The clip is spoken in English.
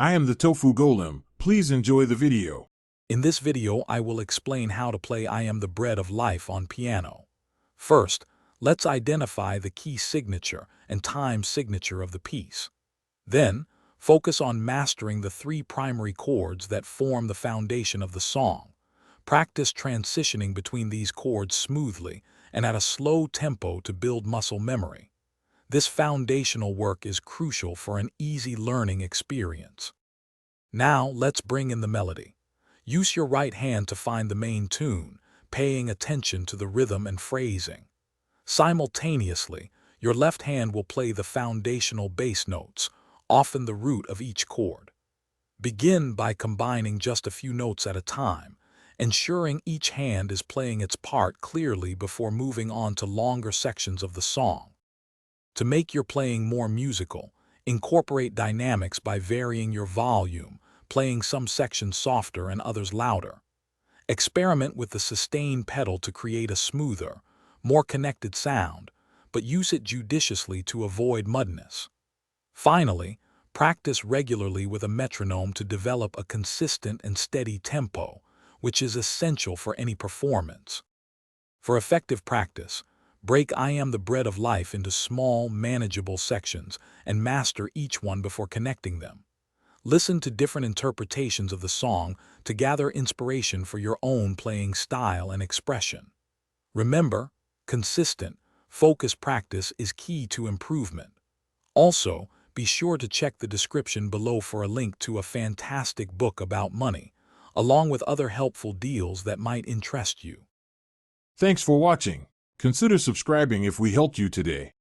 I am the Tofu Golem. Please enjoy the video. In this video, I will explain how to play I Am the Bread of Life on piano. First, let's identify the key signature and time signature of the piece. Then, focus on mastering the three primary chords that form the foundation of the song. Practice transitioning between these chords smoothly and at a slow tempo to build muscle memory. This foundational work is crucial for an easy learning experience. Now, let's bring in the melody. Use your right hand to find the main tune, paying attention to the rhythm and phrasing. Simultaneously, your left hand will play the foundational bass notes, often the root of each chord. Begin by combining just a few notes at a time, ensuring each hand is playing its part clearly before moving on to longer sections of the song. To make your playing more musical, incorporate dynamics by varying your volume, playing some sections softer and others louder. Experiment with the sustain pedal to create a smoother, more connected sound, but use it judiciously to avoid muddiness. Finally, practice regularly with a metronome to develop a consistent and steady tempo, which is essential for any performance. For effective practice, break I Am the Bread of Life into small, manageable sections and master each one before connecting them. Listen to different interpretations of the song to gather inspiration for your own playing style and expression. Remember, consistent, focused practice is key to improvement. Also, be sure to check the description below for a link to a fantastic book about money, along with other helpful deals that might interest you. Thanks for watching. Consider subscribing if we helped you today.